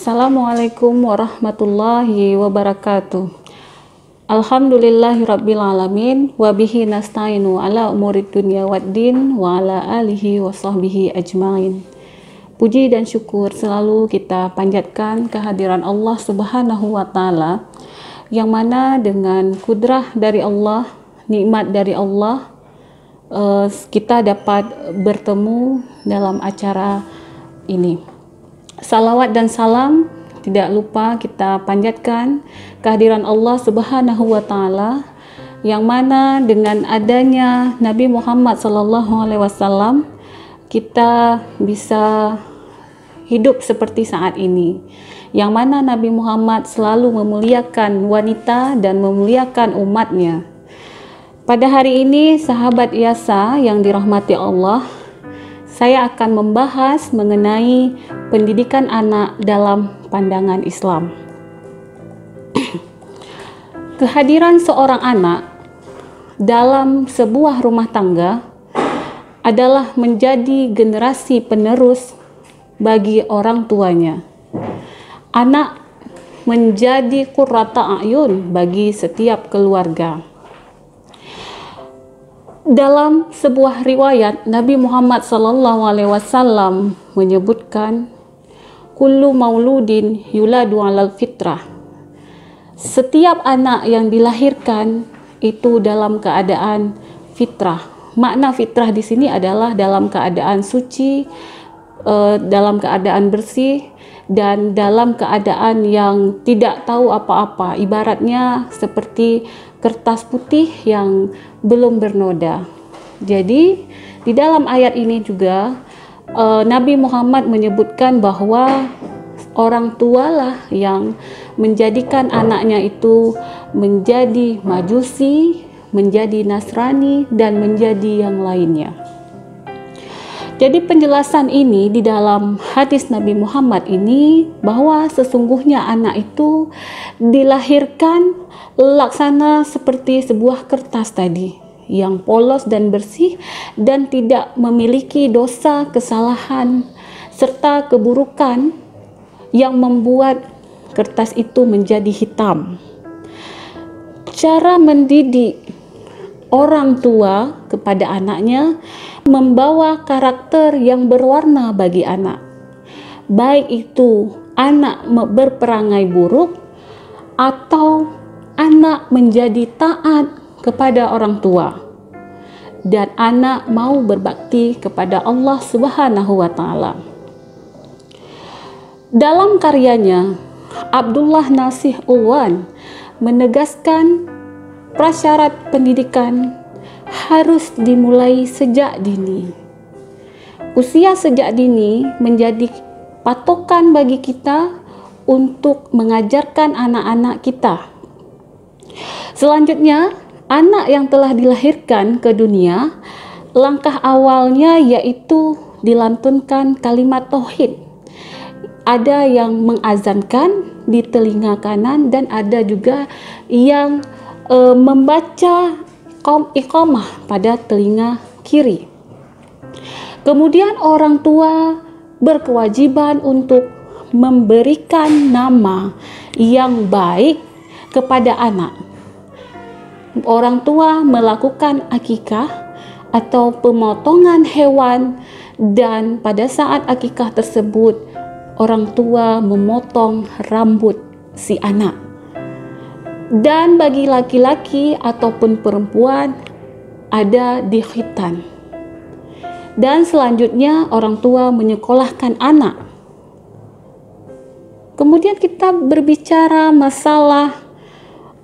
Assalamualaikum warahmatullahi wabarakatuh. Alhamdulillahirabbil alamin wa bihi nasta'inu ala umurid dunya waddin wa ala alihi wa sahbihi ajmain. Puji dan syukur selalu kita panjatkan kehadiran Allah Subhanahu wa taala, yang mana dengan kudrah dari Allah, nikmat dari Allah, kita dapat bertemu dalam acara ini. Salawat dan salam tidak lupa kita panjatkan kehadiran Allah Subhanahu wa taala, yang mana dengan adanya Nabi Muhammad SAW kita bisa hidup seperti saat ini, yang mana Nabi Muhammad selalu memuliakan wanita dan memuliakan umatnya. Pada hari ini, sahabat Yasa yang dirahmati Allah, saya akan membahas mengenai pendidikan anak dalam pandangan Islam. Kehadiran seorang anak dalam sebuah rumah tangga adalah menjadi generasi penerus bagi orang tuanya. Anak menjadi qurrata a'yun bagi setiap keluarga. Dalam sebuah riwayat, Nabi Muhammad SAW menyebutkan, kullu mauludin yuladu alal fitrah. Setiap anak yang dilahirkan itu dalam keadaan fitrah. Makna fitrah di sini adalah dalam keadaan suci, dalam keadaan bersih, dan dalam keadaan yang tidak tahu apa-apa. Ibaratnya seperti kertas putih yang belum bernoda. Jadi di dalam ayat ini juga Nabi Muhammad menyebutkan bahwa orang tualah yang menjadikan anaknya itu menjadi Majusi, menjadi Nasrani, dan menjadi yang lainnya. Jadi penjelasan ini di dalam hadis Nabi Muhammad ini, bahwa sesungguhnya anak itu dilahirkan laksana seperti sebuah kertas tadi, yang polos dan bersih dan tidak memiliki dosa, kesalahan, serta keburukan yang membuat kertas itu menjadi hitam. Cara mendidik orang tua kepada anaknya membawa karakter yang berwarna bagi anak, baik itu anak berperangai buruk atau anak menjadi taat kepada orang tua dan anak mau berbakti kepada Allah Subhanahu wa taala. Dalam karyanya, Abdullah Nasih Ulwan menegaskan prasyarat pendidikan harus dimulai sejak dini. Usia sejak dini menjadi patokan bagi kita untuk mengajarkan anak-anak kita. Selanjutnya, anak yang telah dilahirkan ke dunia, langkah awalnya yaitu dilantunkan kalimat tauhid. Ada yang mengazankan di telinga kanan dan ada juga yang membaca iqamah pada telinga kiri. Kemudian orang tua berkewajiban untuk memberikan nama yang baik kepada anak. Orang tua melakukan akikah atau pemotongan hewan, dan pada saat akikah tersebut orang tua memotong rambut si anak. Dan bagi laki-laki ataupun perempuan ada dikhitan. Dan selanjutnya orang tua menyekolahkan anak. Kemudian kita berbicara masalah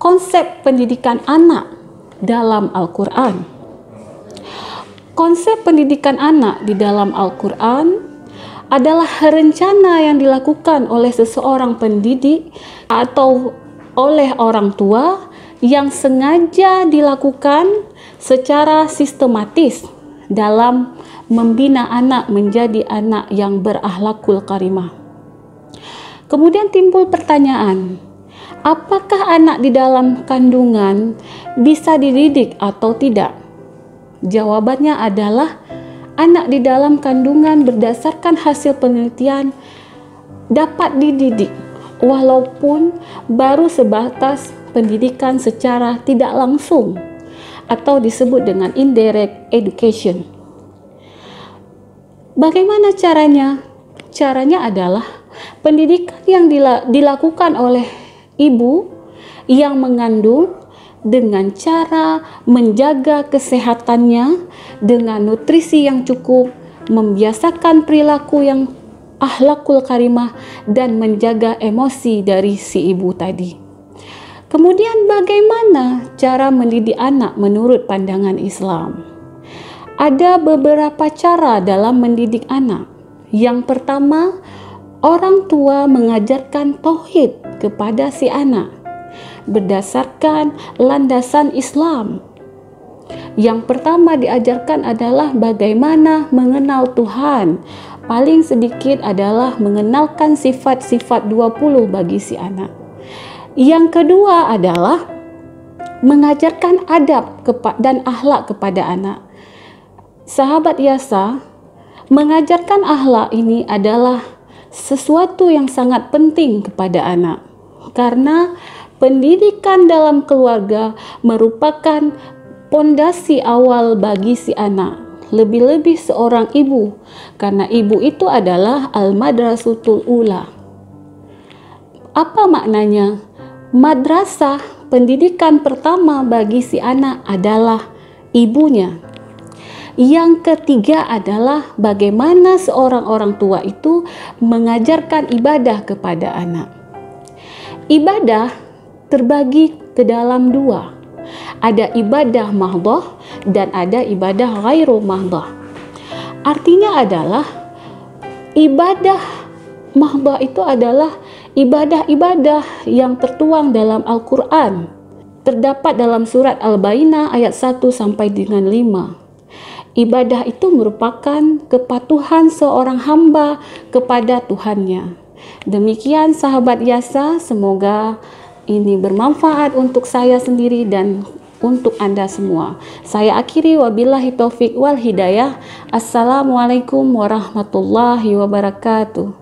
konsep pendidikan anak dalam Al-Quran. Konsep pendidikan anak di dalam Al-Quran adalah rencana yang dilakukan oleh seseorang pendidik atau oleh orang tua yang sengaja dilakukan secara sistematis dalam membina anak menjadi anak yang berakhlakul karimah. Kemudian timbul pertanyaan, apakah anak di dalam kandungan bisa dididik atau tidak? Jawabannya adalah anak di dalam kandungan berdasarkan hasil penelitian dapat dididik walaupun baru sebatas pendidikan secara tidak langsung atau disebut dengan indirect education. Bagaimana caranya? Caranya adalah pendidikan yang dilakukan oleh ibu yang mengandung dengan cara menjaga kesehatannya dengan nutrisi yang cukup, membiasakan perilaku yang akhlakul karimah, dan menjaga emosi dari si ibu tadi. Kemudian bagaimana cara mendidik anak menurut pandangan Islam? Ada beberapa cara dalam mendidik anak. Yang pertama, orang tua mengajarkan tauhid kepada si anak berdasarkan landasan Islam. Yang pertama diajarkan adalah bagaimana mengenal Tuhan. Paling sedikit adalah mengenalkan sifat-sifat 20 bagi si anak. Yang kedua adalah mengajarkan adab dan akhlak kepada anak. Sahabat Yasa, mengajarkan akhlak ini adalah sesuatu yang sangat penting kepada anak. Karena pendidikan dalam keluarga merupakan pondasi awal bagi si anak. Lebih-lebih seorang ibu, karena ibu itu adalah al-madrasatul ula. Apa maknanya? Madrasah, pendidikan pertama bagi si anak adalah ibunya. Yang ketiga adalah bagaimana seorang orang tua itu mengajarkan ibadah kepada anak. Ibadah terbagi ke dalam dua. Ada ibadah mahdhah dan ada ibadah ghairu mahdhah. Artinya adalah ibadah mahdhah itu adalah ibadah-ibadah yang tertuang dalam Al-Quran. Terdapat dalam surat Al-Bayyinah ayat 1 sampai dengan 5. Ibadah itu merupakan kepatuhan seorang hamba kepada Tuhannya. Demikian sahabat Yasa, semoga ini bermanfaat untuk saya sendiri dan untuk Anda semua. Saya akhiri, wabillahi taufik wal hidayah. Assalamualaikum warahmatullahi wabarakatuh.